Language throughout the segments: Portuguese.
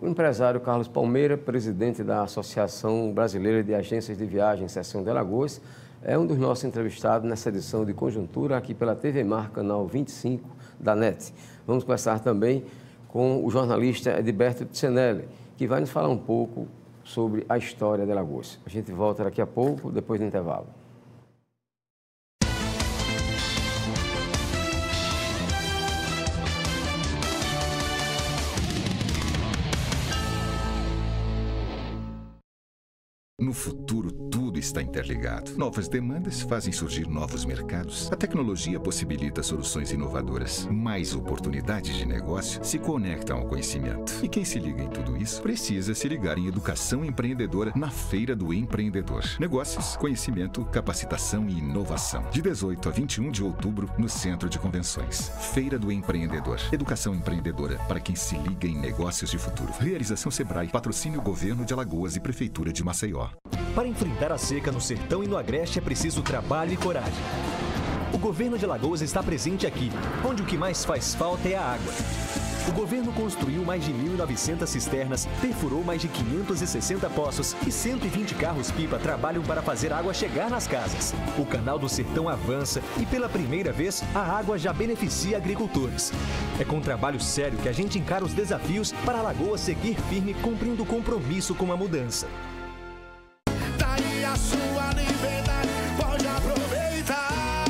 O empresário Carlos Palmeira, presidente da Associação Brasileira de Agências de Viagem, Seção de Alagoas, é um dos nossos entrevistados nessa edição de Conjuntura aqui pela TV Mar, canal 25 da NET. Vamos conversar também com o jornalista Edberto Tsenelli, que vai nos falar um pouco sobre a história de Alagoas. A gente volta daqui a pouco, depois do intervalo. No futuro, tudo está interligado. Novas demandas fazem surgir novos mercados. A tecnologia possibilita soluções inovadoras. Mais oportunidades de negócio se conectam ao conhecimento. E quem se liga em tudo isso precisa se ligar em educação empreendedora na Feira do Empreendedor. Negócios, conhecimento, capacitação e inovação. De 18 a 21 de outubro, no Centro de Convenções. Feira do Empreendedor. Educação empreendedora para quem se liga em negócios de futuro. Realização Sebrae. Patrocínio Governo de Alagoas e Prefeitura de Maceió. Para enfrentar a seca no sertão e no agreste é preciso trabalho e coragem. O governo de Alagoas está presente aqui, onde o que mais faz falta é a água. O governo construiu mais de 1.900 cisternas, perfurou mais de 560 poços e 120 carros-pipa trabalham para fazer a água chegar nas casas. O Canal do Sertão avança e, pela primeira vez, a água já beneficia agricultores. É com trabalho sério que a gente encara os desafios para Alagoas seguir firme, cumprindo o compromisso com a mudança. A sua liberdade pode aproveitar.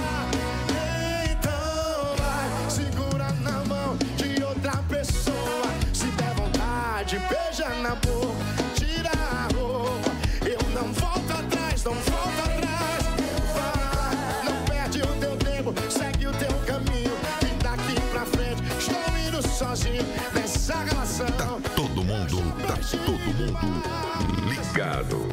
Então vai, segura na mão de outra pessoa. Se der vontade, beija na boca, tira a roupa. Eu não volto atrás, não volto atrás. Vai, não perde o teu tempo, segue o teu caminho. E daqui pra frente estou indo sozinho nessa relação. Tá todo mundo ligado.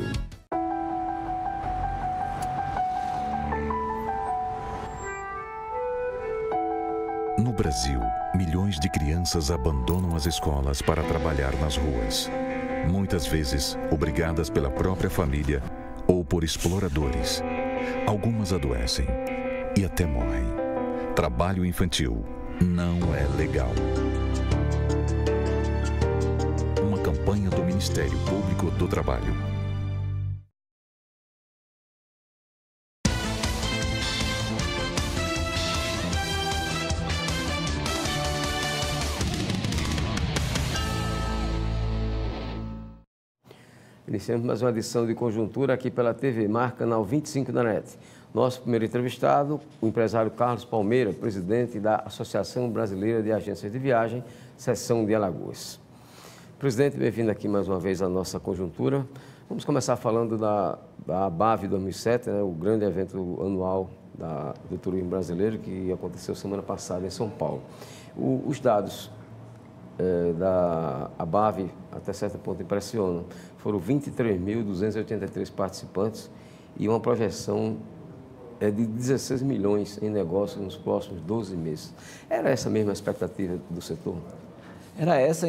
No Brasil, milhões de crianças abandonam as escolas para trabalhar nas ruas. Muitas vezes, obrigadas pela própria família ou por exploradores. Algumas adoecem e até morrem. Trabalho infantil não é legal. Uma campanha do Ministério Público do Trabalho. Iniciamos mais uma edição de Conjuntura aqui pela TV Mar, canal 25 da NET. Nosso primeiro entrevistado, o empresário Carlos Palmeira, presidente da Associação Brasileira de Agências de Viagem, Seção de Alagoas. Presidente, bem-vindo aqui mais uma vez à nossa Conjuntura. Vamos começar falando da ABAV 2007, né, o grande evento anual do turismo brasileiro que aconteceu semana passada em São Paulo. Os dados da ABAV, até certo ponto, impressionam. Foram 23.283 participantes e uma projeção de 16 milhões em negócios nos próximos 12 meses. Era essa mesma a expectativa do setor? Era essa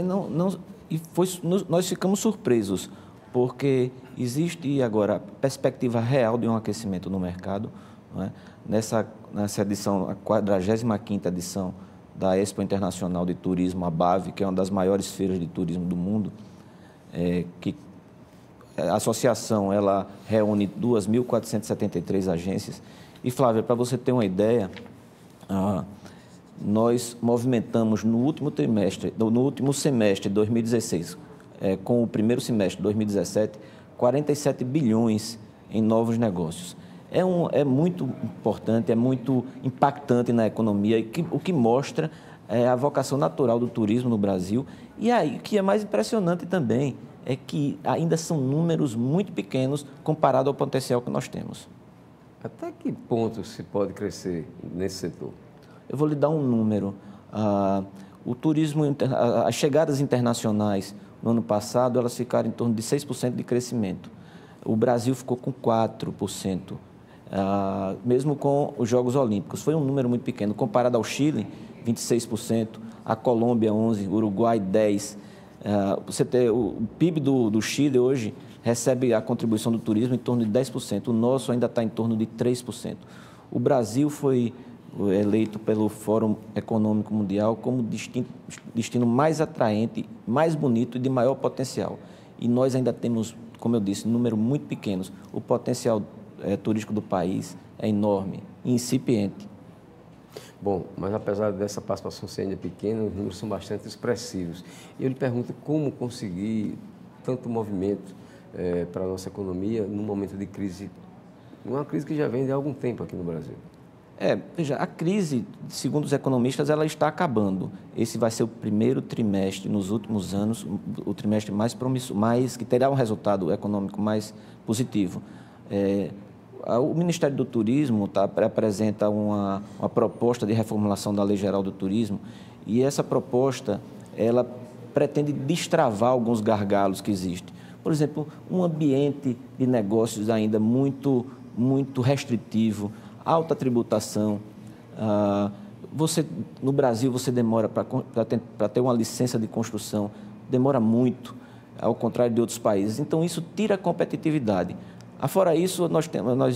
nós ficamos surpresos, porque existe agora a perspectiva real de um aquecimento no mercado. Não é? Nessa edição, a 45ª edição da Expo Internacional de Turismo, ABAV, que é uma das maiores feiras de turismo do mundo, que a associação ela reúne 2.473 agências. E, Flávia, para você ter uma ideia, nós movimentamos no último semestre de 2016, com o primeiro semestre de 2017, 47 bilhões em novos negócios. É muito importante, é muito impactante na economia, e o que mostra a vocação natural do turismo no Brasil. E aí, o que é mais impressionante também é que ainda são números muito pequenos comparado ao potencial que nós temos. Até que ponto se pode crescer nesse setor? Eu vou lhe dar um número. O turismo, as chegadas internacionais no ano passado, elas ficaram em torno de 6% de crescimento. O Brasil ficou com 4%. Mesmo com os Jogos Olímpicos. Foi um número muito pequeno. Comparado ao Chile, 26%, a Colômbia, 11%, Uruguai, 10%. O PIB do Chile hoje recebe a contribuição do turismo em torno de 10%. O nosso ainda está em torno de 3%. O Brasil foi eleito pelo Fórum Econômico Mundial como destino mais atraente, mais bonito e de maior potencial. E nós ainda temos, como eu disse, um número muito pequeno. O potencial turístico do país é enorme, incipiente. Bom, mas apesar dessa participação ser ainda pequena, os números são bastante expressivos. E eu lhe pergunto como conseguir tanto movimento para a nossa economia num momento de crise, uma crise que já vem de algum tempo aqui no Brasil. Veja, a crise, segundo os economistas, ela está acabando. Esse vai ser o primeiro trimestre nos últimos anos, o trimestre mais promissor, que terá um resultado econômico mais positivo. O Ministério do Turismo apresenta uma proposta de reformulação da Lei Geral do Turismo e essa proposta ela pretende destravar alguns gargalos que existem. Por exemplo, um ambiente de negócios ainda muito restritivo, alta tributação. No Brasil, você demora para ter uma licença de construção, demora muito, ao contrário de outros países. Então, isso tira a competitividade. Fora isso, nós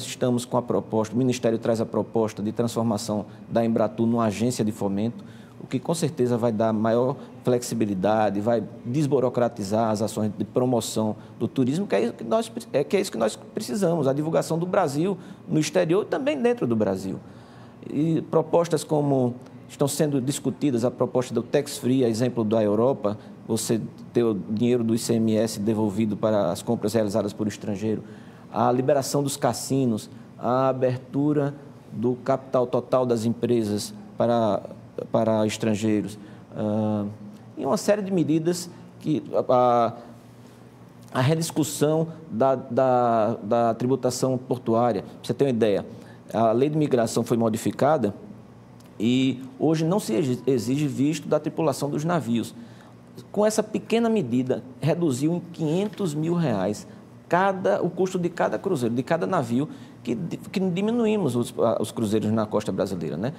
estamos com a proposta, o Ministério traz a proposta de transformação da Embratur numa agência de fomento, o que com certeza vai dar maior flexibilidade, vai desburocratizar as ações de promoção do turismo, que é isso que nós precisamos, a divulgação do Brasil no exterior e também dentro do Brasil. E propostas como estão sendo discutidas, a proposta do tax free, a exemplo da Europa, você ter o dinheiro do ICMS devolvido para as compras realizadas por estrangeiro, a liberação dos cassinos, a abertura do capital total das empresas para estrangeiros, e uma série de medidas que a rediscussão da tributação portuária. Para você ter uma ideia, a lei de migração foi modificada e hoje não se exige visto da tripulação dos navios. Com essa pequena medida, reduziu em R$500 mil o custo de cada cruzeiro, de cada navio, que diminuímos os cruzeiros na costa brasileira, né?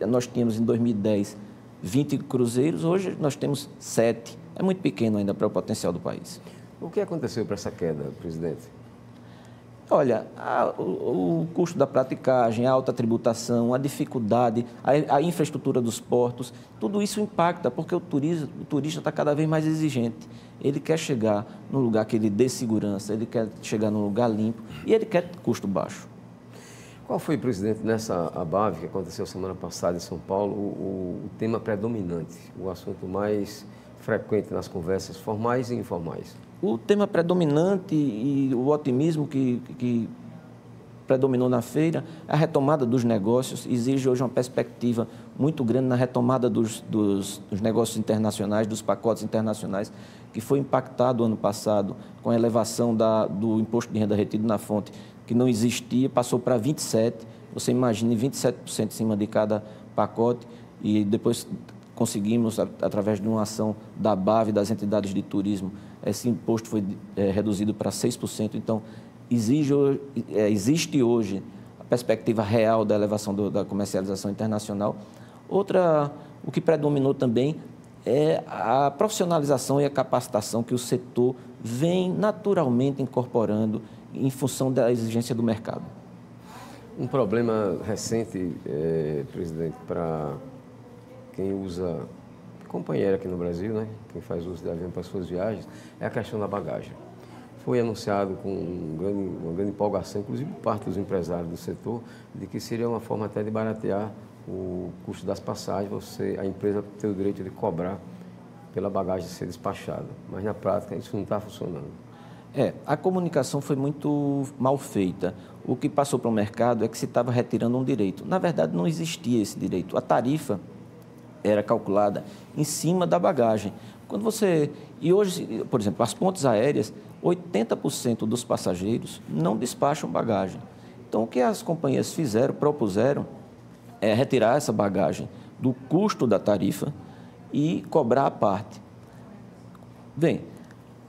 Nós tínhamos em 2010 20 cruzeiros, hoje nós temos 7. É muito pequeno ainda para o potencial do país. O que aconteceu para essa queda, presidente? Olha, o custo da praticagem, a alta tributação, a dificuldade, a infraestrutura dos portos, tudo isso impacta, porque o turista está cada vez mais exigente. Ele quer chegar num lugar que ele dê segurança, ele quer chegar num lugar limpo e ele quer custo baixo. Qual foi, presidente, nessa ABAV que aconteceu semana passada em São Paulo, o tema predominante, o assunto mais frequente nas conversas formais e informais? O tema predominante e o otimismo que predominou na feira, a retomada dos negócios, exige hoje uma perspectiva muito grande na retomada dos negócios internacionais, dos pacotes internacionais, que foi impactado ano passado com a elevação do imposto de renda retido na fonte, que não existia, passou para 27%, você imagine 27% em cima de cada pacote, e depois conseguimos, através de uma ação da ABAV, das entidades de turismo, esse imposto foi reduzido para 6%, então existe hoje a perspectiva real da elevação da comercialização internacional. O que predominou também é a profissionalização e a capacitação que o setor vem naturalmente incorporando em função da exigência do mercado. Um problema recente, presidente, para quem usa companheiro aqui no Brasil, né? Quem faz uso de avião para suas viagens, é a questão da bagagem. Foi anunciado com uma grande empolgação, inclusive por parte dos empresários do setor, de que seria uma forma até de baratear o custo das passagens, a empresa ter o direito de cobrar pela bagagem ser despachada. Mas na prática isso não está funcionando. A comunicação foi muito mal feita. O que passou para o mercado é que se estava retirando um direito. Na verdade, não existia esse direito. A tarifa era calculada em cima da bagagem. E hoje, por exemplo, as pontes aéreas, 80% dos passageiros não despacham bagagem. Então, o que as companhias propuseram é retirar essa bagagem do custo da tarifa e cobrar a parte. Bem,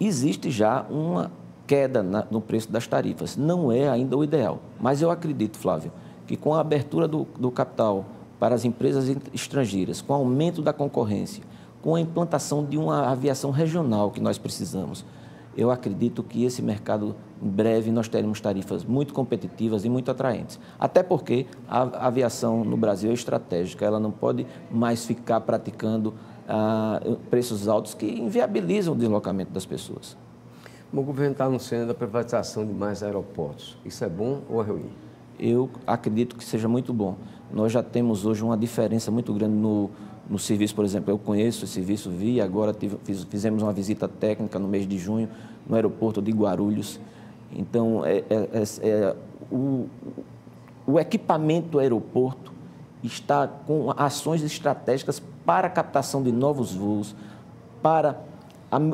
existe já uma queda no preço das tarifas. Não é ainda o ideal, mas eu acredito, Flávio, que com a abertura do capital para as empresas estrangeiras, com o aumento da concorrência, com a implantação de uma aviação regional que nós precisamos, eu acredito que esse mercado, em breve, nós teremos tarifas muito competitivas e muito atraentes. Até porque a aviação no Brasil é estratégica, ela não pode mais ficar praticando preços altos que inviabilizam o deslocamento das pessoas. O governo está anunciando a privatização de mais aeroportos. Isso é bom ou é ruim? Eu acredito que seja muito bom. Nós já temos hoje uma diferença muito grande no serviço, por exemplo. Eu conheço o serviço, vi, agora fizemos uma visita técnica no mês de junho no aeroporto de Guarulhos. Então, o equipamento do aeroporto está com ações estratégicas para a captação de novos voos, para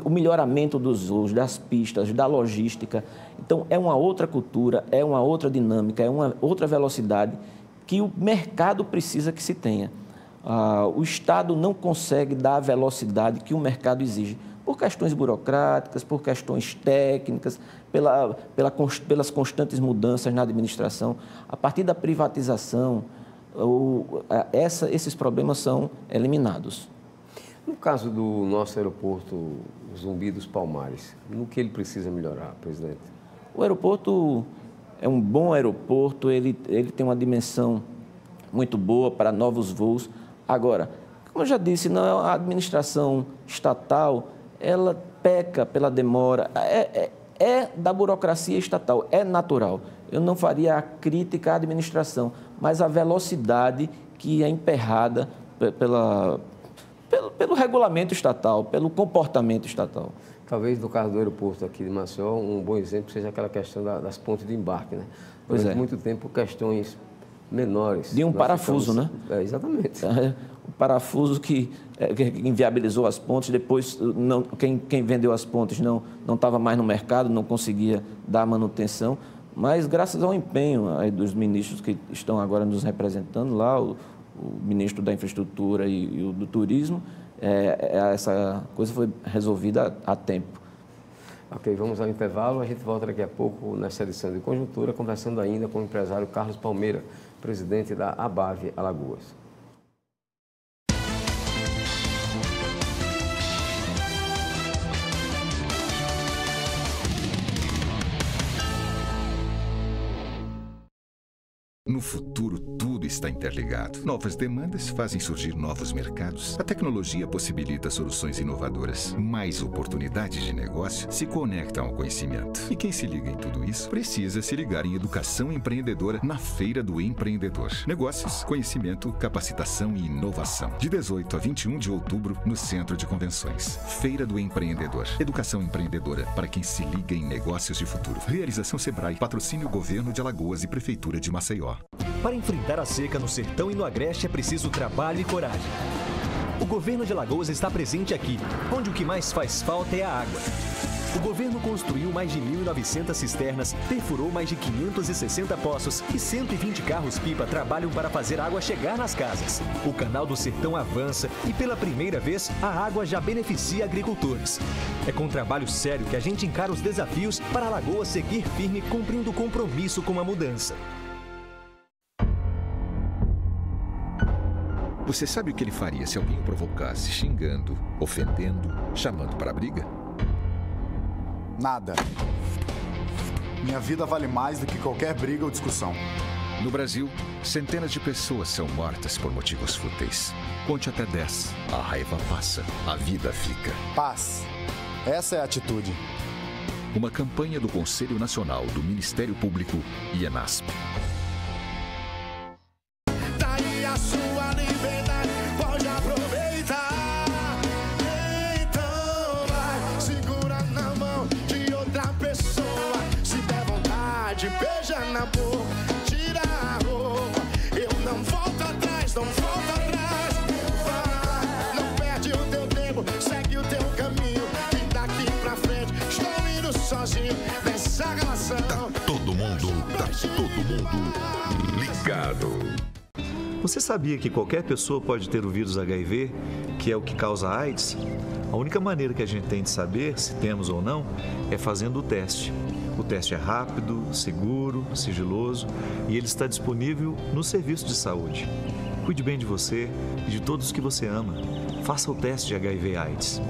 o melhoramento dos voos, das pistas, da logística. Então, é uma outra cultura, é uma outra dinâmica, é uma outra velocidade que o mercado precisa que se tenha. O Estado não consegue dar a velocidade que o mercado exige, por questões burocráticas, por questões técnicas, pelas constantes mudanças na administração. A partir da privatização, esses problemas são eliminados. No caso do nosso aeroporto Zumbi dos Palmares, no que ele precisa melhorar, presidente? O aeroporto é um bom aeroporto, ele tem uma dimensão muito boa para novos voos. Agora, como eu já disse, a administração estatal, ela peca pela demora, é da burocracia estatal, é natural. Eu não faria a crítica à administração, mas a velocidade que é emperrada pelo regulamento estatal, pelo comportamento estatal. Talvez no caso do aeroporto aqui de Maceió, um bom exemplo seja aquela questão das pontes de embarque, né? Pois Durante muito tempo, questões menores. De um parafuso, né? Exatamente. O parafuso que inviabilizou as pontes, depois quem vendeu as pontes não estava mais no mercado, não conseguia dar manutenção, mas graças ao empenho aí dos ministros que estão agora nos representando lá, o ministro da Infraestrutura e o do Turismo, essa coisa foi resolvida a tempo. Ok, vamos ao intervalo. A gente volta daqui a pouco nessa edição de Conjuntura, conversando ainda com o empresário Carlos Palmeira, presidente da ABAV Alagoas. No futuro, tudo está interligado. Novas demandas fazem surgir novos mercados. A tecnologia possibilita soluções inovadoras. Mais oportunidades de negócio se conectam ao conhecimento. E quem se liga em tudo isso precisa se ligar em educação empreendedora na Feira do Empreendedor. Negócios, conhecimento, capacitação e inovação. De 18 a 21 de outubro, no Centro de Convenções. Feira do Empreendedor. Educação empreendedora para quem se liga em negócios de futuro. Realização Sebrae. Patrocínio Governo de Alagoas e Prefeitura de Maceió. Para enfrentar a seca no sertão e no agreste é preciso trabalho e coragem. O governo de Alagoas está presente aqui, onde o que mais faz falta é a água. O governo construiu mais de 1.900 cisternas, perfurou mais de 560 poços e 120 carros-pipa trabalham para fazer a água chegar nas casas. O Canal do Sertão avança e, pela primeira vez, a água já beneficia agricultores. É com trabalho sério que a gente encara os desafios para Alagoas seguir firme, cumprindo o compromisso com a mudança. Você sabe o que ele faria se alguém o provocasse, xingando, ofendendo, chamando para a briga? Nada. Minha vida vale mais do que qualquer briga ou discussão. No Brasil, centenas de pessoas são mortas por motivos fúteis. Conte até 10. A raiva passa, a vida fica. Paz. Essa é a atitude. Uma campanha do Conselho Nacional do Ministério Público e ENASP. Daí a sua liberdade, pode aproveitar. Então vai, segura na mão de outra pessoa. Se der vontade, beija na boca, tira a roupa. Eu não volto atrás, não volto atrás. Vai, não perde o teu tempo, segue o teu caminho. E daqui pra frente, estou indo sozinho nessa relação. Tá todo mundo ligado. Você sabia que qualquer pessoa pode ter o vírus HIV, que é o que causa a AIDS? A única maneira que a gente tem de saber se temos ou não é fazendo o teste. O teste é rápido, seguro, sigiloso e ele está disponível no serviço de saúde. Cuide bem de você e de todos que você ama. Faça o teste de HIV/AIDS.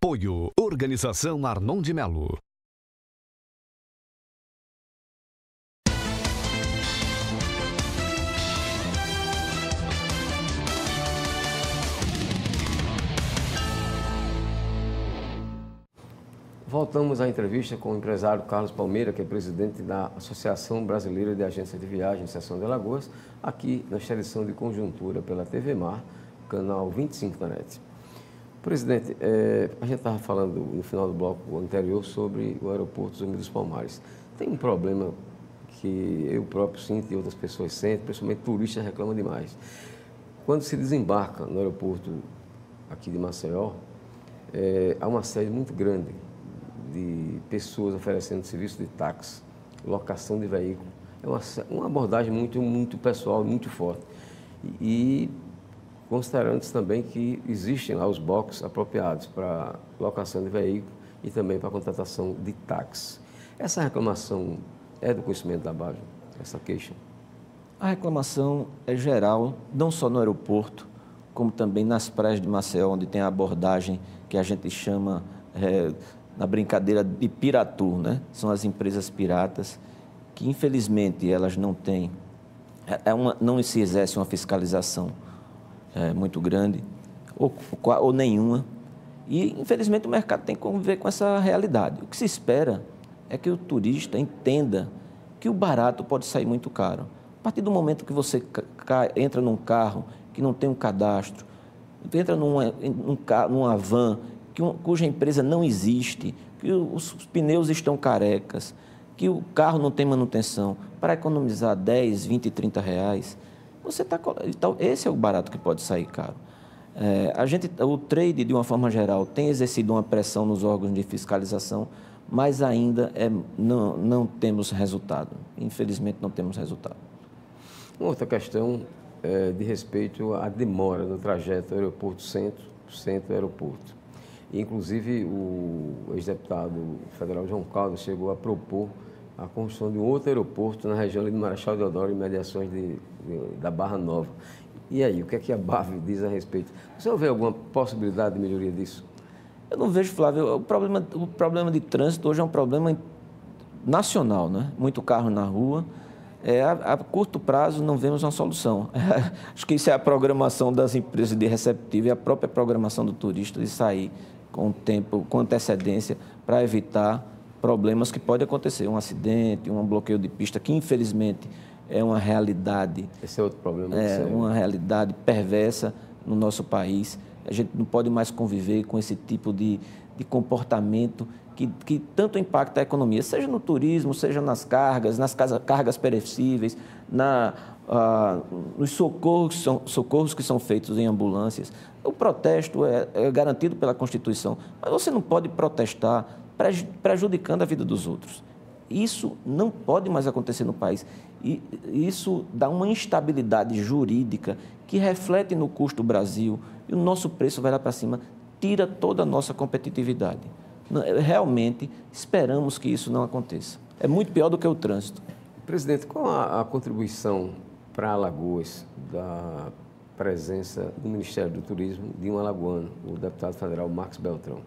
Apoio Organização Arnon de Melo. Voltamos à entrevista com o empresário Carlos Palmeira, que é presidente da Associação Brasileira de Agências de Viagem, Seção de Alagoas, aqui nesta edição de Conjuntura pela TV Mar, canal 25 da NET. Presidente, a gente estava falando no final do bloco anterior sobre o aeroporto Zumbi dos Palmares. Tem um problema que eu próprio sinto e outras pessoas sentem, principalmente turistas reclamam demais. Quando se desembarca no aeroporto aqui de Maceió, há uma sede muito grande de pessoas oferecendo serviço de táxi, locação de veículo. É uma abordagem muito pessoal, muito forte. E considerando também que existem lá os boxes apropriados para locação de veículo e também para contratação de táxi. Essa reclamação é do conhecimento da BAV, essa queixa? A reclamação é geral, não só no aeroporto, como também nas praias de Maceió, onde tem a abordagem que a gente chama, na brincadeira, de piratur, né? São as empresas piratas, que infelizmente elas não têm, não se exerce uma fiscalização muito grande, ou nenhuma, e infelizmente o mercado tem que conviver com essa realidade. O que se espera é que o turista entenda que o barato pode sair muito caro. A partir do momento que você entra num carro que não tem um cadastro, entra numa van cuja empresa não existe, que os pneus estão carecas, que o carro não tem manutenção, para economizar 10, 20, 30 reais, então, esse é o barato que pode sair caro. O trade, de uma forma geral, tem exercido uma pressão nos órgãos de fiscalização, mas ainda não temos resultado. Infelizmente, não temos resultado. Uma outra questão de respeito à demora no trajeto aeroporto-centro, centro-aeroporto. Inclusive, o ex-deputado federal João Caldas chegou a propor a construção de um outro aeroporto na região de Marechal Deodoro, em mediações da Barra Nova. E aí, o que é que a BAV diz a respeito? Você vê alguma possibilidade de melhoria disso? Eu não vejo, Flávio. O problema de trânsito hoje é um problema nacional, né? Muito carro na rua. A curto prazo não vemos uma solução. Acho que isso é a programação das empresas de receptivo e a própria programação do turista de sair com tempo, com antecedência, para evitar problemas que podem acontecer. Um acidente, um bloqueio de pista, que infelizmente é uma realidade. Esse é outro problema. Uma realidade perversa no nosso país. A gente não pode mais conviver com esse tipo de comportamento que tanto impacta a economia, seja no turismo, seja nas cargas perecíveis, nos socorros que são feitos em ambulâncias. O protesto é garantido pela Constituição, mas você não pode protestar prejudicando a vida dos outros. Isso não pode mais acontecer no país. E isso dá uma instabilidade jurídica que reflete no custo do Brasil e o nosso preço vai lá para cima, tira toda a nossa competitividade. Realmente esperamos que isso não aconteça. É muito pior do que o trânsito. Presidente, qual a contribuição para Alagoas da presença do Ministério do Turismo de um alagoano, o deputado federal Marcos Beltrão?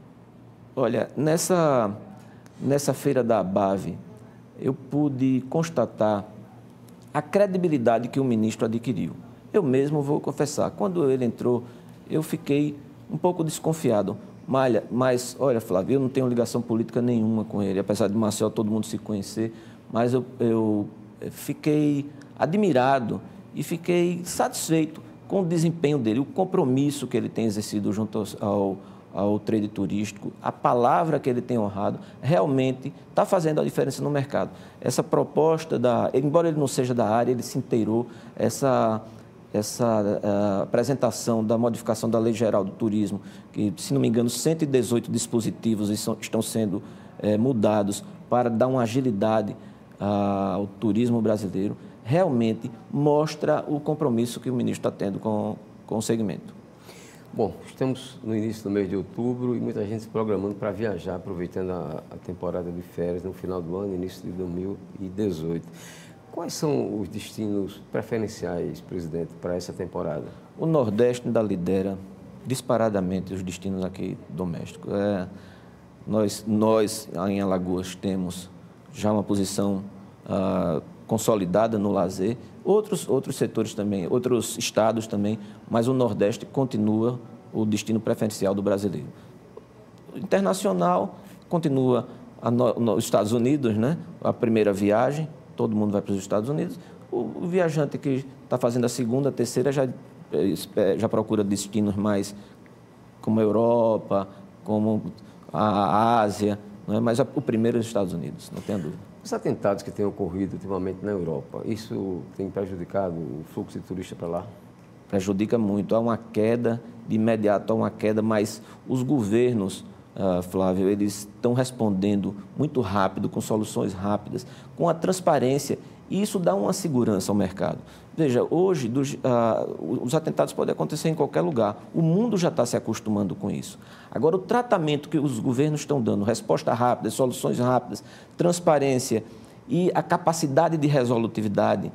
Olha, nessa feira da BAV, eu pude constatar a credibilidade que o ministro adquiriu. Eu mesmo vou confessar, quando ele entrou, eu fiquei um pouco desconfiado. Mas, olha, Flávio, eu não tenho ligação política nenhuma com ele, apesar de Maceió todo mundo se conhecer, mas eu fiquei admirado e fiquei satisfeito com o desempenho dele, o compromisso que ele tem exercido junto ao trade turístico, a palavra que ele tem honrado, realmente está fazendo a diferença no mercado. Essa proposta, embora ele não seja da área, ele se inteirou, essa apresentação da modificação da Lei Geral do Turismo, que, se não me engano, 118 dispositivos estão sendo mudados para dar uma agilidade ao turismo brasileiro, realmente mostra o compromisso que o ministro está tendo com o segmento. Bom, estamos no início do mês de outubro e muita gente se programando para viajar, aproveitando a temporada de férias no final do ano, início de 2018. Quais são os destinos preferenciais, presidente, para essa temporada? O Nordeste ainda lidera disparadamente os destinos aqui domésticos. Nós em Alagoas temos já uma posição consolidada no lazer, outros setores também, outros estados também, mas o Nordeste continua o destino preferencial do brasileiro. Internacional, continua nos Estados Unidos, né? A primeira viagem, todo mundo vai para os Estados Unidos. O viajante que está fazendo a segunda, a terceira, já procura destinos mais como a Europa, como a Ásia, não é? Mas o primeiro é os Estados Unidos, não tenha dúvida. Os atentados que têm ocorrido ultimamente na Europa, isso tem prejudicado o fluxo de turistas para lá? Prejudica muito. Há uma queda, de imediato há uma queda, mas os governos, Flávio, eles estão respondendo muito rápido, com soluções rápidas, com a transparência, e isso dá uma segurança ao mercado. Veja, hoje os atentados podem acontecer em qualquer lugar. O mundo já está se acostumando com isso. Agora, o tratamento que os governos estão dando, resposta rápida, soluções rápidas, transparência e a capacidade de resolutividade,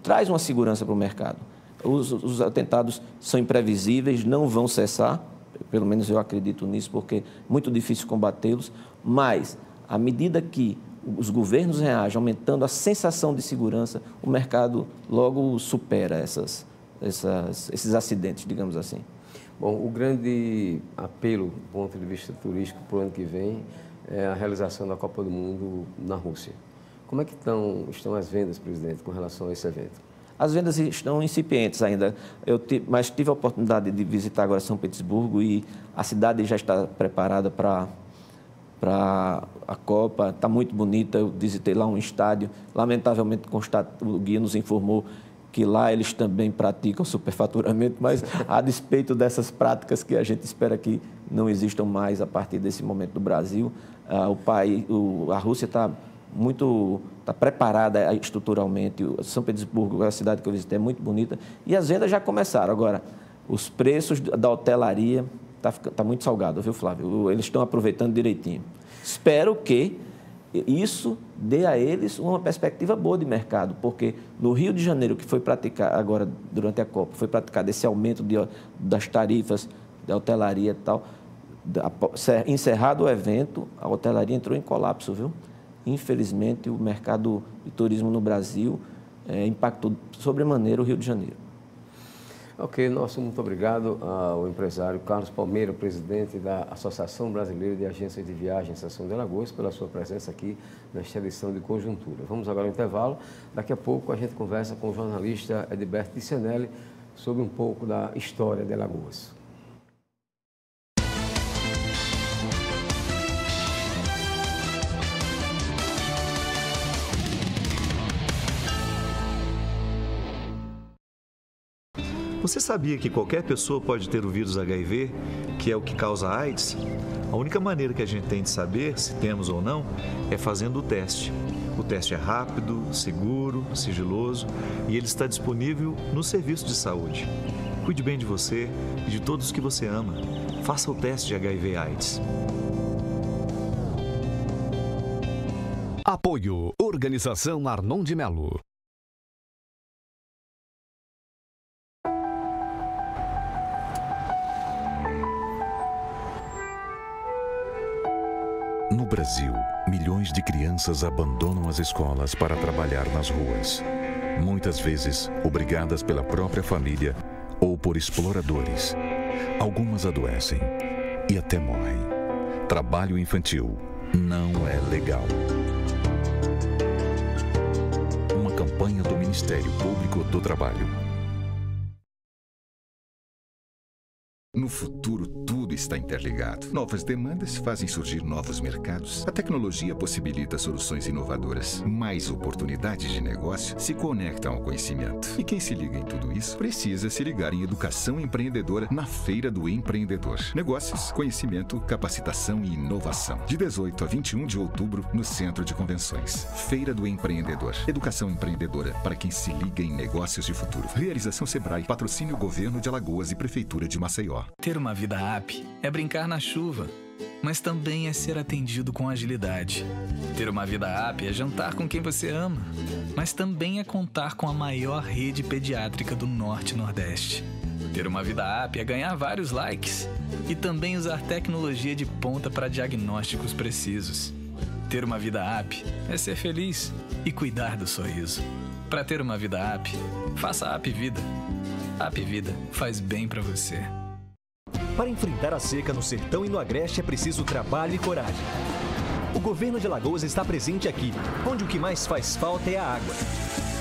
traz uma segurança para o mercado. Os atentados são imprevisíveis, não vão cessar, pelo menos eu acredito nisso, porque é muito difícil combatê-los, mas à medida que os governos reagem, aumentando a sensação de segurança, o mercado logo supera esses acidentes, digamos assim. Bom, o grande apelo, do ponto de vista turístico, para o ano que vem, é a realização da Copa do Mundo na Rússia. Como é que estão as vendas, presidente, com relação a esse evento? As vendas estão incipientes ainda, mas tive a oportunidade de visitar agora São Petersburgo e a cidade já está preparada para a Copa, está muito bonita. Eu visitei lá um estádio, lamentavelmente o guia nos informou que lá eles também praticam superfaturamento, mas a despeito dessas práticas que a gente espera que não existam mais a partir desse momento no Brasil, a Rússia está preparada estruturalmente. São Petersburgo, a cidade que eu visitei, é muito bonita e as vendas já começaram. Agora, os preços da hotelaria está muito salgado, viu, Flávio? Eles estão aproveitando direitinho. Espero que isso dê a eles uma perspectiva boa de mercado, porque no Rio de Janeiro, que foi praticado agora durante a Copa, foi praticado esse aumento das tarifas da hotelaria e tal. Encerrado o evento, a hotelaria entrou em colapso, viu? Infelizmente, o mercado de turismo no Brasil impactou sobremaneira o Rio de Janeiro. Ok, muito obrigado ao empresário Carlos Palmeira, presidente da Associação Brasileira de Agências de Viagens, Seção de Alagoas, pela sua presença aqui nesta edição de Conjuntura. Vamos agora ao intervalo. Daqui a pouco a gente conversa com o jornalista Edberto Ticinelli sobre um pouco da história de Alagoas. Você sabia que qualquer pessoa pode ter o vírus HIV, que é o que causa AIDS? A única maneira que a gente tem de saber se temos ou não é fazendo o teste. O teste é rápido, seguro, sigiloso e ele está disponível no serviço de saúde. Cuide bem de você e de todos que você ama. Faça o teste de HIV/AIDS. Apoio Organização Arnon de Melo. No Brasil, milhões de crianças abandonam as escolas para trabalhar nas ruas. Muitas vezes, obrigadas pela própria família ou por exploradores. Algumas adoecem e até morrem. Trabalho infantil não é legal. Uma campanha do Ministério Público do Trabalho. No futuro, tudo está interligado. Novas demandas fazem surgir novos mercados. A tecnologia possibilita soluções inovadoras. Mais oportunidades de negócio se conectam ao conhecimento. E quem se liga em tudo isso precisa se ligar em educação empreendedora na Feira do Empreendedor. Negócios, conhecimento, capacitação e inovação. De 18 a 21 de outubro, no Centro de Convenções. Feira do Empreendedor. Educação empreendedora para quem se liga em negócios de futuro. Realização Sebrae, patrocínio Governo de Alagoas e Prefeitura de Maceió. Ter uma vida app é brincar na chuva, mas também é ser atendido com agilidade. Ter uma vida app é jantar com quem você ama, mas também é contar com a maior rede pediátrica do Norte e Nordeste. Ter uma vida app é ganhar vários likes e também usar tecnologia de ponta para diagnósticos precisos. Ter uma vida app é ser feliz e cuidar do sorriso. Para ter uma vida app, faça a App Vida. A App Vida faz bem para você. Para enfrentar a seca no sertão e no agreste é preciso trabalho e coragem. O governo de Alagoas está presente aqui, onde o que mais faz falta é a água.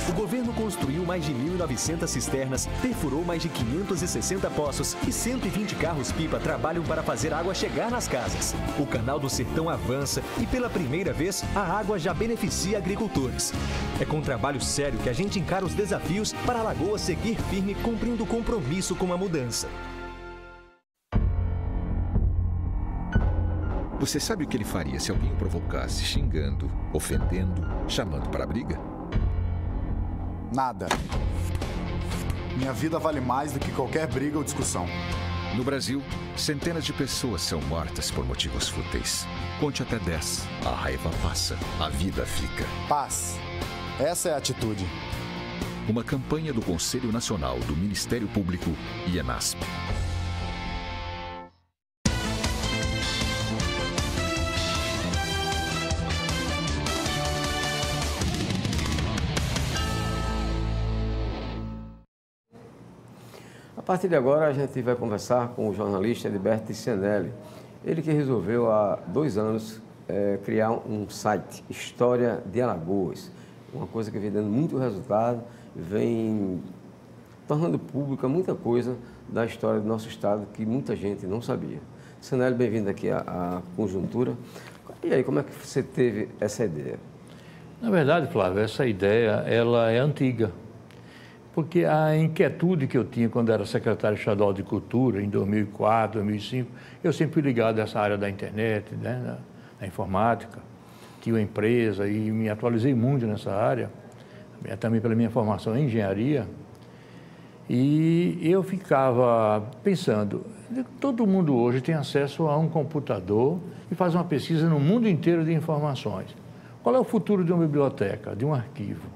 O governo construiu mais de 1.900 cisternas, perfurou mais de 560 poços e 120 carros-pipa trabalham para fazer a água chegar nas casas. O Canal do Sertão avança e, pela primeira vez, a água já beneficia agricultores. É com trabalho sério que a gente encara os desafios para Alagoas seguir firme cumprindo o compromisso com a mudança. Você sabe o que ele faria se alguém o provocasse, xingando, ofendendo, chamando para a briga? Nada. Minha vida vale mais do que qualquer briga ou discussão. No Brasil, centenas de pessoas são mortas por motivos fúteis. Conte até 10. A raiva passa, a vida fica. Paz. Essa é a atitude. Uma campanha do Conselho Nacional do Ministério Público e ENASP. A partir de agora, a gente vai conversar com o jornalista Edberto Cianelli. Ele que resolveu, há 2 anos, criar um site, História de Alagoas. Uma coisa que vem dando muito resultado, vem tornando pública muita coisa da história do nosso estado que muita gente não sabia. Cianelli, bem-vindo aqui à Conjuntura. E aí, como é que você teve essa ideia? Na verdade, Flávio, essa ideia ela é antiga. Porque a inquietude que eu tinha quando era secretário estadual de Cultura, em 2004, 2005, eu sempre fui ligado a essa área da internet, né, da informática. Tinha uma empresa e me atualizei muito nessa área, também pela minha formação em engenharia. E eu ficava pensando, todo mundo hoje tem acesso a um computador e faz uma pesquisa no mundo inteiro de informações. Qual é o futuro de uma biblioteca, de um arquivo?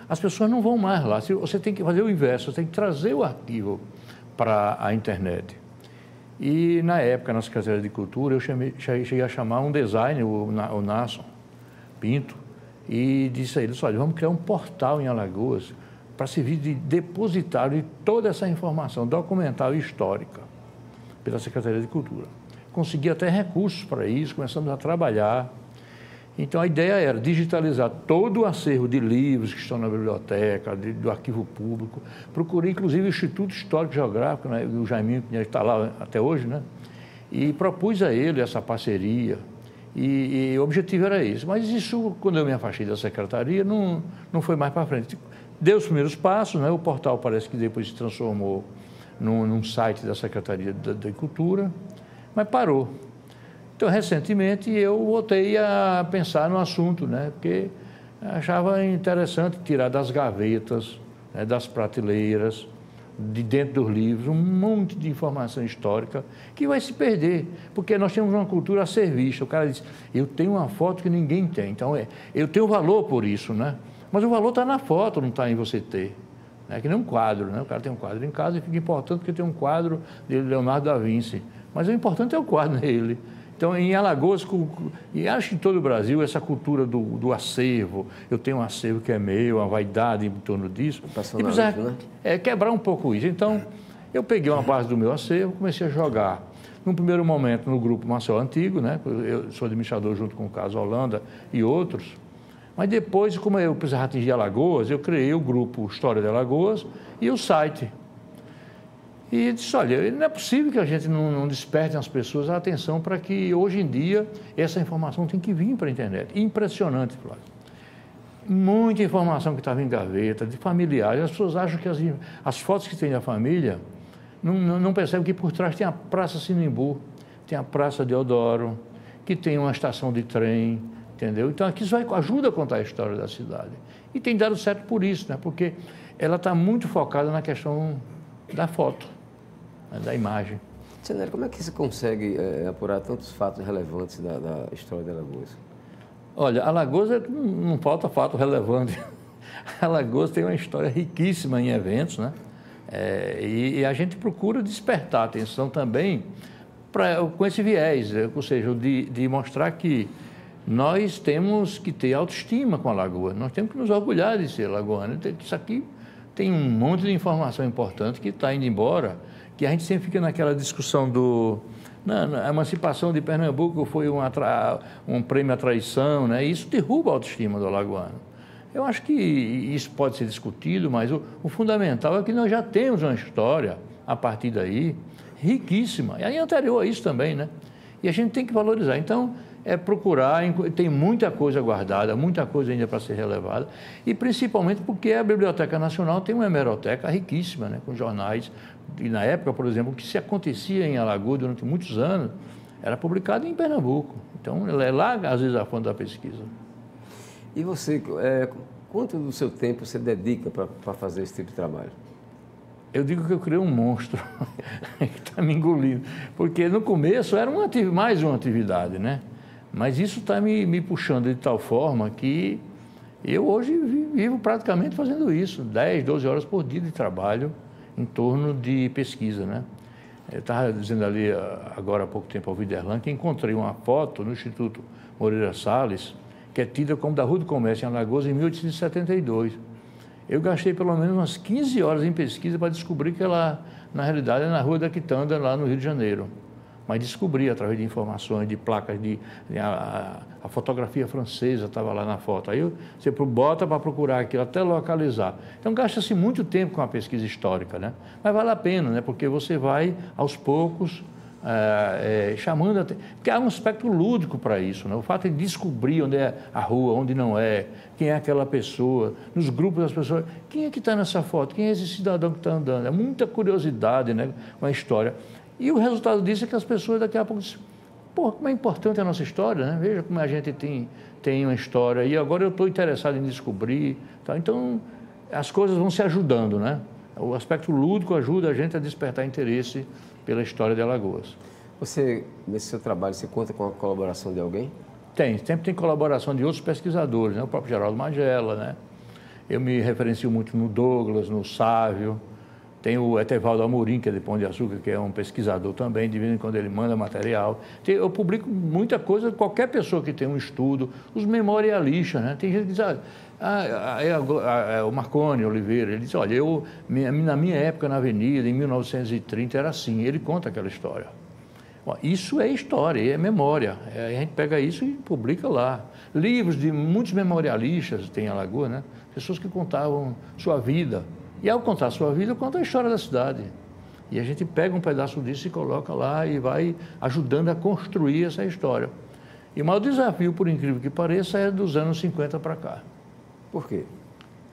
As pessoas não vão mais lá. Você tem que fazer o inverso, você tem que trazer o arquivo para a internet. E, na época, na Secretaria de Cultura, eu cheguei a chamar um designer, o Nasson Pinto, e disse a ele, olha, vamos criar um portal em Alagoas para servir de depositário de toda essa informação documental e histórica pela Secretaria de Cultura. Consegui até recursos para isso, começamos a trabalhar. Então, a ideia era digitalizar todo o acervo de livros que estão na biblioteca, do arquivo público. Procurei, inclusive, o Instituto Histórico Geográfico, né, o Jaiminho, que está lá até hoje, né, e propus a ele essa parceria. E o objetivo era esse. Mas isso, quando eu me afastei da secretaria, não foi mais para frente. Deu os primeiros passos, né, o portal parece que depois se transformou num site da Secretaria da Cultura, mas parou. Então, recentemente, eu voltei a pensar no assunto, né? Porque achava interessante tirar das gavetas, né, das prateleiras, de dentro dos livros, um monte de informação histórica que vai se perder, porque nós temos uma cultura a ser vista. O cara diz, eu tenho uma foto que ninguém tem, então eu tenho valor por isso, né? Mas o valor está na foto, não está em você ter. É que nem um quadro, né? O cara tem um quadro em casa e fica importante porque tem um quadro de Leonardo da Vinci, mas o importante é o quadro nele. Então, em Alagoas, e acho que em todo o Brasil, essa cultura do acervo, eu tenho um acervo que é meu, uma vaidade em torno disso, e precisa quebrar um pouco isso. Então, eu peguei uma base do meu acervo, comecei a jogar, num primeiro momento, no grupo Maceió Antigo, né? Eu sou administrador junto com o Carlos Holanda e outros, mas depois, como eu precisava atingir Alagoas, eu criei o grupo História de Alagoas e o site. E disse, olha, não é possível que a gente não desperte as pessoas a atenção para que, hoje em dia, essa informação tem que vir para a internet. Impressionante, Flávio. Muita informação que estava em gaveta, de familiares. As pessoas acham que as fotos que tem da família não percebem que por trás tem a Praça Sinimbu, tem a Praça Deodoro, que tem uma estação de trem, entendeu? Então, aqui isso ajuda a contar a história da cidade. E tem dado certo por isso, né? Porque ela está muito focada na questão da foto, da imagem. Cianelli, como é que você consegue apurar tantos fatos relevantes da história de Alagoas? Olha, Alagoas não falta fato relevante. Alagoas tem uma história riquíssima em eventos, né? E a gente procura despertar a atenção também com esse viés, ou seja, de mostrar que nós temos que ter autoestima com a Lagoa, nós temos que nos orgulhar de ser lagoano. Isso aqui tem um monte de informação importante que está indo embora, que a gente sempre fica naquela discussão a emancipação de Pernambuco foi um prêmio à traição, né? Isso derruba a autoestima do alagoano. Eu acho que isso pode ser discutido, mas o fundamental é que nós já temos uma história, a partir daí, riquíssima, e aí anterior a isso também, né? E a gente tem que valorizar. Então, procurar, tem muita coisa guardada, muita coisa ainda para ser relevada, e principalmente porque a Biblioteca Nacional tem uma hemeroteca riquíssima, né? Com jornais. E na época, por exemplo, o que se acontecia em Alagoas durante muitos anos era publicado em Pernambuco. Então, é lá, às vezes, a fonte da pesquisa. E você, quanto do seu tempo você dedica para fazer esse tipo de trabalho? Eu digo que eu criei um monstro que está me engolindo. Porque no começo era mais uma atividade, né? Mas isso está me puxando de tal forma que eu hoje vivo praticamente fazendo isso. 10, 12 horas por dia de trabalho em torno de pesquisa, né? Eu estava dizendo ali, agora há pouco tempo, ao Viderlan, que encontrei uma foto no Instituto Moreira Salles, que é tida como da Rua do Comércio, em Alagoas, em 1872. Eu gastei pelo menos umas 15 horas em pesquisa para descobrir que ela, na realidade, é na Rua da Quitanda, lá no Rio de Janeiro. Mas descobri através de informações, de placas, a fotografia francesa estava lá na foto. Aí você bota para procurar aquilo, até localizar. Então, gasta-se muito tempo com a pesquisa histórica, né? Mas vale a pena, né? Porque você vai, aos poucos, chamando... Porque há um aspecto lúdico para isso, né? O fato de descobrir onde é a rua, onde não é, quem é aquela pessoa, nos grupos das pessoas, quem é que está nessa foto, quem é esse cidadão que está andando. É muita curiosidade, né? Com a história. E o resultado disso é que as pessoas daqui a pouco dizem, pô, como é importante a nossa história, né? Veja como a gente tem uma história e agora eu estou interessado em descobrir. Tá? Então, as coisas vão se ajudando, né? O aspecto lúdico ajuda a gente a despertar interesse pela história de Alagoas. Você, nesse seu trabalho, você conta com a colaboração de alguém? Sempre tem colaboração de outros pesquisadores, né? O próprio Geraldo Magela, né? Eu me referencio muito no Douglas, no Sávio. Tem o Etevaldo Amorim, que é de Pão de Açúcar, que é um pesquisador também, de vez em quando ele manda material. Eu publico muita coisa, qualquer pessoa que tem um estudo, os memorialistas, né? Tem gente que diz, o Marconi Oliveira, ele diz, olha, na minha época na Avenida, em 1930, era assim, ele conta aquela história. Bom, isso é história, é memória, a gente pega isso e publica lá. Livros de muitos memorialistas tem em Alagoas, né? Pessoas que contavam sua vida. E ao contar a sua vida, conta a história da cidade. E a gente pega um pedaço disso e coloca lá e vai ajudando a construir essa história. E o maior desafio, por incrível que pareça, é dos anos 50 para cá. Por quê?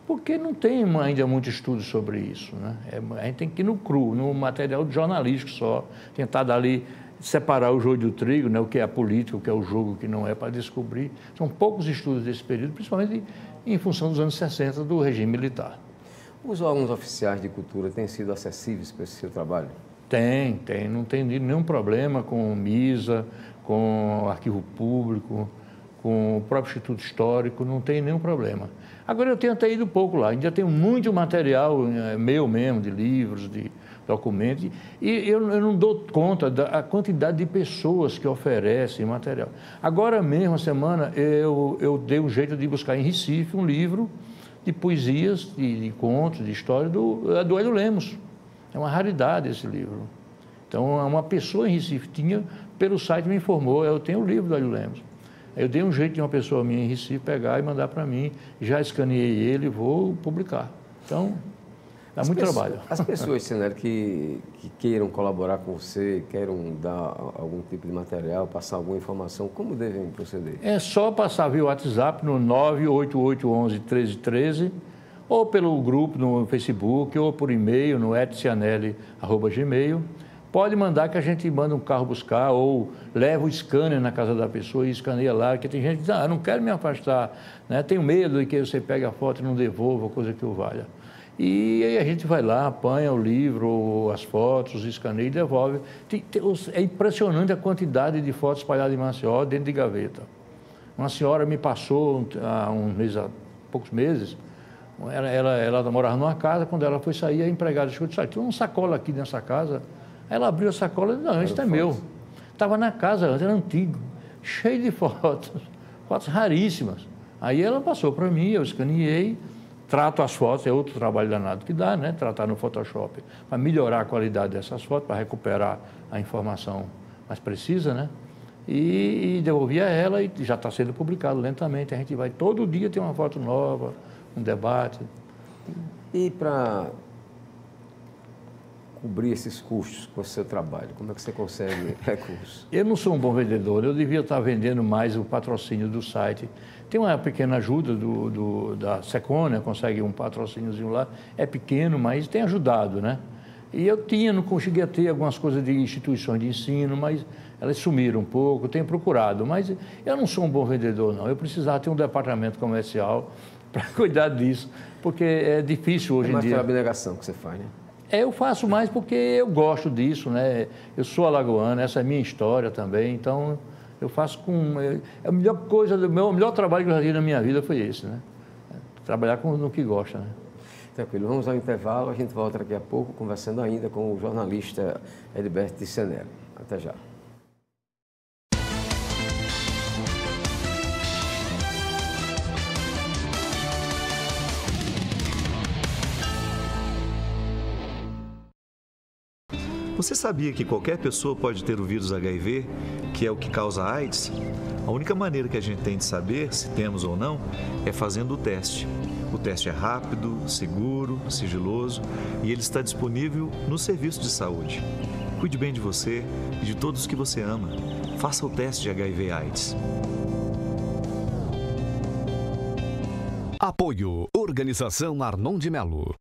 Porque não tem ainda muito estudo sobre isso, né? A gente tem que ir no cru, no material jornalístico só, tentar dali separar o joio do trigo, né? O que é a política, o que é o jogo, o que não é, para descobrir. São poucos estudos desse período, principalmente em função dos anos 60 do regime militar. Os órgãos oficiais de cultura têm sido acessíveis para esse seu trabalho? Tem. Não tem nenhum problema com MISA, com o Arquivo Público, com o próprio Instituto Histórico, não tem nenhum problema. Agora, eu tenho até ido pouco lá, ainda tenho muito material meu mesmo, de livros, de documentos, e eu não dou conta da quantidade de pessoas que oferecem material. Agora mesmo, a semana, eu dei um jeito de buscar em Recife um livro de poesias, de contos, de história do Hélio Lemos. É uma raridade esse livro. Então, uma pessoa em Recife tinha, pelo site me informou, eu tenho o livro do Hélio Lemos. Eu dei um jeito de uma pessoa minha em Recife pegar e mandar para mim, já escaneei ele e vou publicar. Então, dá muito trabalho. As pessoas, Sinélio, que queiram colaborar com você, queiram dar algum tipo de material, passar alguma informação, como devem proceder? É só passar via WhatsApp no 988111313, ou pelo grupo no Facebook, ou por e-mail no etcianelli@gmail. Pode mandar que a gente manda um carro buscar, ou leva o scanner na casa da pessoa e escaneia lá, porque tem gente que diz, não quero me afastar, né? Tenho medo de que você pegue a foto e não devolva, coisa que o valha. E aí a gente vai lá, apanha o livro, as fotos, escaneia e devolve. É impressionante a quantidade de fotos espalhadas em Maceió dentro de gaveta. Uma senhora me passou há poucos meses Ela morava numa casa, quando ela foi sair, a empregada chegou e disse, tem uma sacola aqui nessa casa. Aí ela abriu a sacola e disse, não, isso é meu. Estava na casa antes, era antigo, cheio de fotos raríssimas. Aí ela passou para mim, eu escaneei, trato as fotos, é outro trabalho danado que dá, né? Tratar no Photoshop, para melhorar a qualidade dessas fotos, para recuperar a informação mais precisa, né? E devolvi a ela e já está sendo publicado lentamente. A gente vai todo dia ter uma foto nova, um debate. E para cobrir esses custos com o seu trabalho, como é que você consegue recursos? Eu não sou um bom vendedor, eu devia estar vendendo mais o patrocínio do site. Tem uma pequena ajuda da Secona, consegue um patrocíniozinho lá, é pequeno, mas tem ajudado, né? E eu não conseguia ter algumas coisas de instituições de ensino, mas elas sumiram um pouco, tenho procurado, mas eu não sou um bom vendedor, não. Eu precisava ter um departamento comercial para cuidar disso, porque é difícil hoje em dia. É mais pela abnegação que você faz, né? Eu faço mais porque eu gosto disso, né? Eu sou alagoano, essa é a minha história também, então eu faço com... A melhor coisa, o melhor trabalho que eu já fiz na minha vida foi esse, né? Trabalhar no que gosta, né? Tranquilo, vamos ao intervalo, a gente volta daqui a pouco conversando ainda com o jornalista Edberto Tissanelli. Até já. Você sabia que qualquer pessoa pode ter o vírus HIV, que é o que causa AIDS? A única maneira que a gente tem de saber se temos ou não é fazendo o teste. O teste é rápido, seguro, sigiloso e ele está disponível no serviço de saúde. Cuide bem de você e de todos que você ama. Faça o teste de HIV/AIDS. Apoio Organização Arnon de Melo.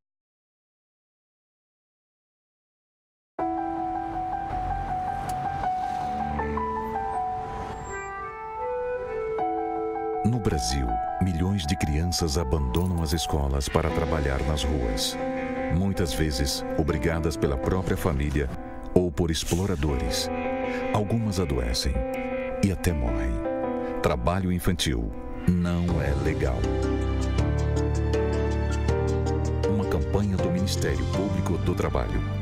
No Brasil, milhões de crianças abandonam as escolas para trabalhar nas ruas. Muitas vezes, obrigadas pela própria família ou por exploradores. Algumas adoecem e até morrem. Trabalho infantil não é legal. Uma campanha do Ministério Público do Trabalho.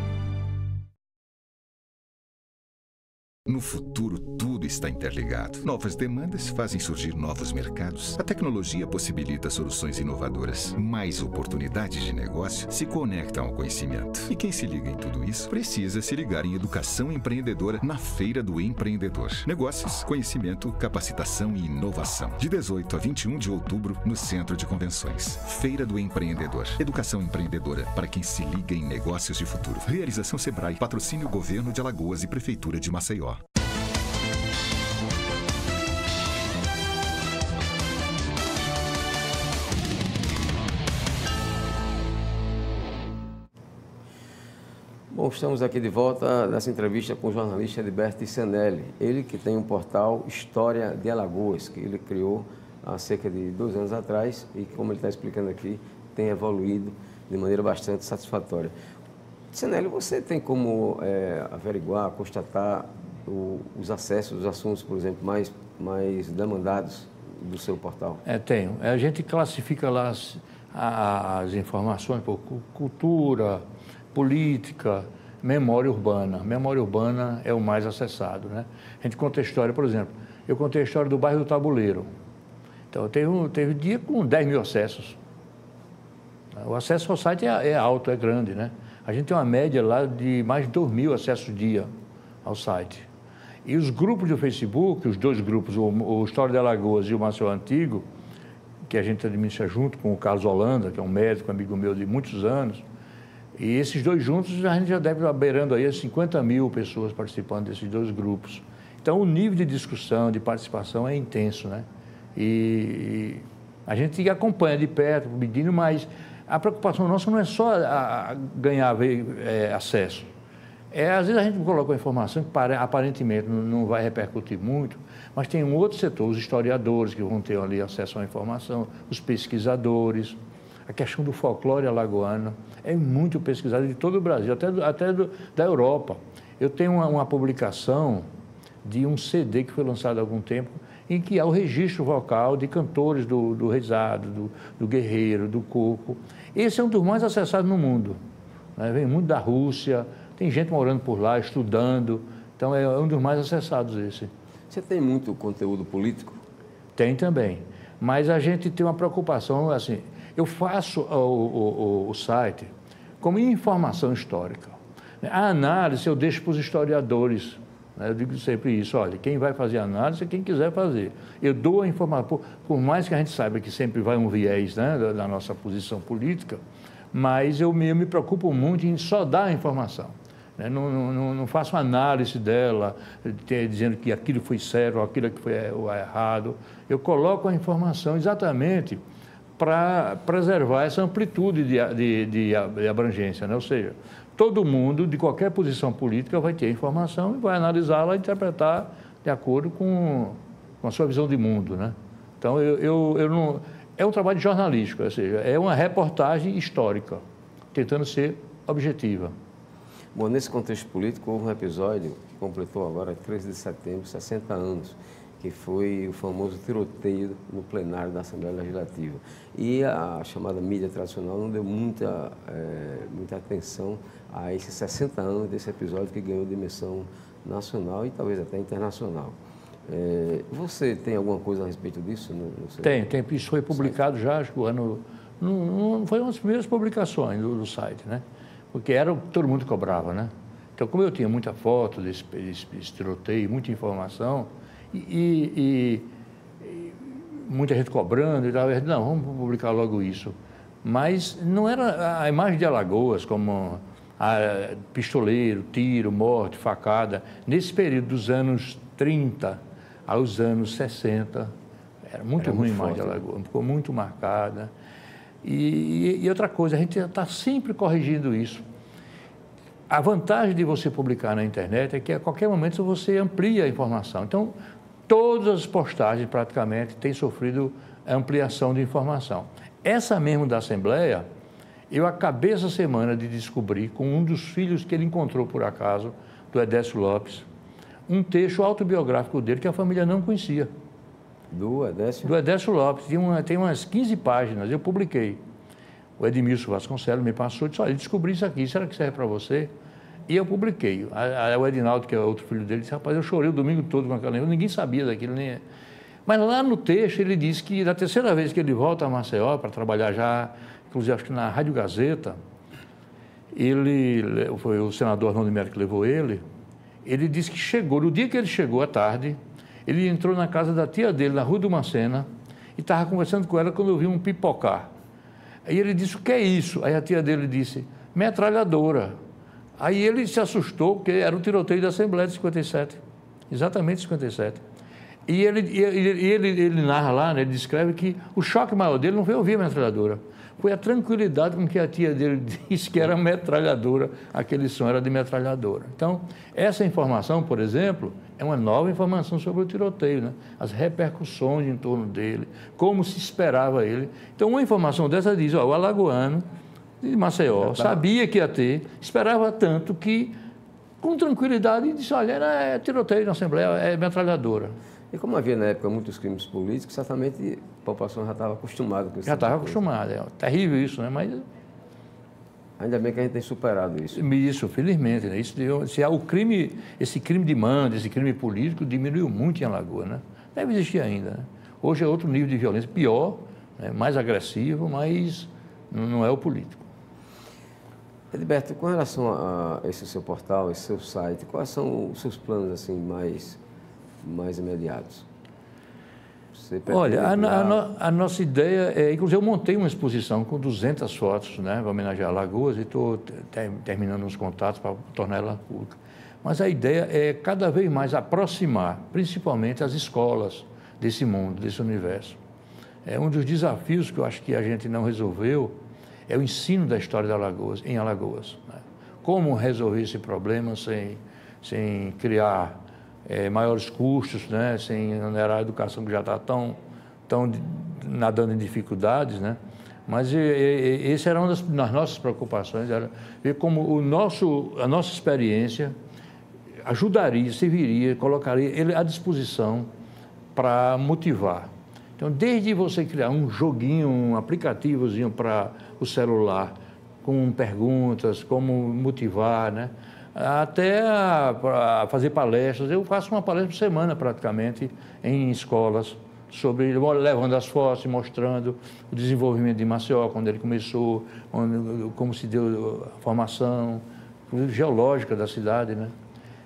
No futuro, tudo está interligado. Novas demandas fazem surgir novos mercados. A tecnologia possibilita soluções inovadoras. Mais oportunidades de negócio se conectam ao conhecimento. E quem se liga em tudo isso precisa se ligar em educação empreendedora na Feira do Empreendedor. Negócios, conhecimento, capacitação e inovação. De 18 a 21 de outubro, no Centro de Convenções. Feira do Empreendedor. Educação empreendedora para quem se liga em negócios de futuro. Realização Sebrae. Patrocínio Governo de Alagoas e Prefeitura de Maceió. Bom, estamos aqui de volta nessa entrevista com o jornalista Edberto Tissanelli. Ele que tem um portal História de Alagoas, que ele criou há cerca de 2 anos atrás e, como ele está explicando aqui, tem evoluído de maneira bastante satisfatória. Tissanelli, você tem como averiguar, constatar os acessos, os assuntos, por exemplo, mais demandados do seu portal? Tenho. A gente classifica lá as informações por cultura, política, memória urbana. Memória urbana é o mais acessado, né? A gente conta a história, por exemplo, eu contei a história do bairro do Tabuleiro. Então, teve dia com 10 mil acessos. O acesso ao site é alto, é grande, né? A gente tem uma média lá de mais de 2 mil acessos dia ao site. E os grupos do Facebook, os 2 grupos, o História de Alagoas e o Maceió Antigo, que a gente administra junto com o Carlos Holanda, que é um médico, amigo meu de muitos anos, e esses 2 juntos, a gente já deve estar beirando aí 50 mil pessoas participando desses 2 grupos. Então, o nível de discussão, de participação é intenso, né? E a gente acompanha de perto, medindo, mas a preocupação nossa não é só ganhar acesso. Às vezes a gente coloca uma informação que aparentemente não vai repercutir muito, mas tem um outro setor, os historiadores que vão ter ali acesso à informação, os pesquisadores. A questão do folclore alagoano é muito pesquisada de todo o Brasil, até da Europa. Eu tenho uma publicação de um CD que foi lançado há algum tempo, em que há o registro vocal de cantores do rezado, do guerreiro, do coco. Esse é um dos mais acessados no mundo, né? Vem muito da Rússia, tem gente morando por lá, estudando, então é um dos mais acessados esse. Você tem muito conteúdo político? Tem também, mas a gente tem uma preocupação, assim, eu faço o site como informação histórica. A análise eu deixo para os historiadores, né? Eu digo sempre isso, olha, quem vai fazer a análise é quem quiser fazer. Eu dou a informação, por mais que a gente saiba que sempre vai um viés, né, da nossa posição política, mas eu me preocupo muito em só dar a informação. Né? Não faço análise dela, dizendo que aquilo foi certo ou aquilo que foi errado. Eu coloco a informação exatamente para preservar essa amplitude de abrangência, né? Ou seja, todo mundo, de qualquer posição política, vai ter informação e vai analisá-la e interpretar de acordo com a sua visão de mundo, né? Então, eu não... É um trabalho jornalístico, ou seja, é uma reportagem histórica, tentando ser objetiva. Bom, nesse contexto político, houve um episódio que completou agora, 13 de setembro, 60 anos, que foi o famoso tiroteio no plenário da Assembleia Legislativa. E a chamada mídia tradicional não deu muita atenção a esses 60 anos desse episódio que ganhou dimensão nacional e talvez até internacional. Você tem alguma coisa a respeito disso? Tem. Isso foi publicado já, acho que o ano... Não foi uma das primeiras publicações do site, né? Porque era o que todo mundo cobrava, né? Então, como eu tinha muita foto desse tiroteio, muita informação, e muita gente cobrando, e tal, não, vamos publicar logo isso. Mas não era a imagem de Alagoas como pistoleiro, tiro, morte, facada. Nesse período dos anos 30 aos anos 60, era muito ruim a imagem de Alagoas, ficou muito marcada. E outra coisa, a gente está sempre corrigindo isso. A vantagem de você publicar na internet é que a qualquer momento você amplia a informação. Então, todas as postagens praticamente têm sofrido ampliação de informação. Essa mesmo da Assembleia, eu acabei essa semana de descobrir com um dos filhos que ele encontrou por acaso, do Edécio Lopes, um texto autobiográfico dele que a família não conhecia. Do Edécio? Do Edécio Lopes. Tem umas 15 páginas, eu publiquei. O Edmilson Vasconcelos me passou e disse, olha, descobri isso aqui, será que serve para você? E eu publiquei. O Edinaldo, que é outro filho dele, disse, rapaz, eu chorei o domingo todo com aquela... Ninguém sabia daquilo, nem... Mas lá no texto ele disse que da terceira vez que ele volta a Maceió para trabalhar já, inclusive acho que na Rádio Gazeta, foi o senador Arnaldo Melo que levou ele disse que chegou, no dia que ele chegou à tarde, ele entrou na casa da tia dele, na Rua do Macena, e estava conversando com ela quando eu vi um pipocar. Aí ele disse, o que é isso? Aí a tia dele disse, metralhadora. Aí ele se assustou, porque era o tiroteio da Assembleia de 57, exatamente 57. E ele narra lá, né, ele descreve que o choque maior dele não foi ouvir a metralhadora, foi a tranquilidade com que a tia dele disse que era metralhadora, aquele som era de metralhadora. Então, essa informação, por exemplo, é uma nova informação sobre o tiroteio, né? As repercussões em torno dele, como se esperava ele. Então, uma informação dessa diz, ó, o alagoano de Maceió sabia que ia ter, esperava tanto que, com tranquilidade, disse, olha, é tiroteio na Assembleia, é metralhadora. E como havia na época muitos crimes políticos, certamente a população já estava acostumada com isso. Já estava acostumada, é terrível isso, né? Mas... Ainda bem que a gente tem superado isso. Isso, felizmente, né? Esse crime de manda, esse crime político diminuiu muito em Alagoas, né? Deve existir ainda, né? Hoje é outro nível de violência, pior, né? Mais agressivo, mas não é o político. Edilberto, com relação a esse seu portal, esse seu site, quais são os seus planos assim mais imediatos? Olha, a nossa ideia é... Inclusive, eu montei uma exposição com 200 fotos, né, para homenagear Alagoas, e estou terminando uns contatos para tornar ela pública. Mas a ideia é cada vez mais aproximar, principalmente, as escolas desse mundo, desse universo. É um dos desafios que eu acho que a gente não resolveu, é o ensino da história de Alagoas, em Alagoas, né? Como resolver esse problema sem criar maiores custos, né? Sem onerar a educação que já está tão nadando em dificuldades, né? Mas essa era uma das nossas preocupações, era ver como a nossa experiência ajudaria, serviria, colocaria ele à disposição para motivar. Então, desde você criar um joguinho, um aplicativozinho para o celular, com perguntas, como motivar, né? Até a fazer palestras. Eu faço uma palestra por semana, praticamente, em escolas, levando as fotos, mostrando o desenvolvimento de Maceió, quando ele começou, como se deu a formação geológica da cidade, né?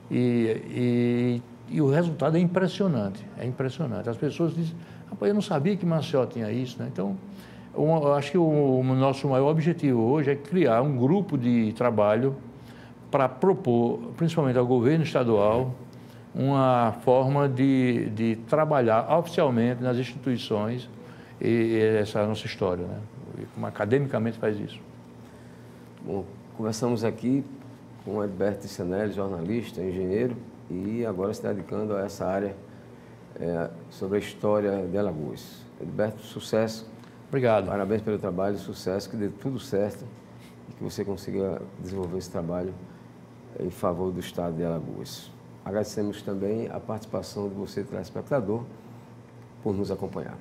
E o resultado é impressionante, é impressionante. As pessoas dizem, rapaz, eu não sabia que Maceió tinha isso, né? Então, eu acho que o nosso maior objetivo hoje é criar um grupo de trabalho para propor, principalmente ao governo estadual, uma forma de trabalhar oficialmente nas instituições e essa é a nossa história, né? Como academicamente faz isso. Bom, conversamos aqui com Edberto Tissanelli, jornalista, engenheiro, e agora se dedicando a essa área sobre a história de Alagoas. Edberto, sucesso. Obrigado. Parabéns pelo trabalho, sucesso, que dê tudo certo e que você consiga desenvolver esse trabalho em favor do estado de Alagoas. Agradecemos também a participação de você, telespectador, por nos acompanhar.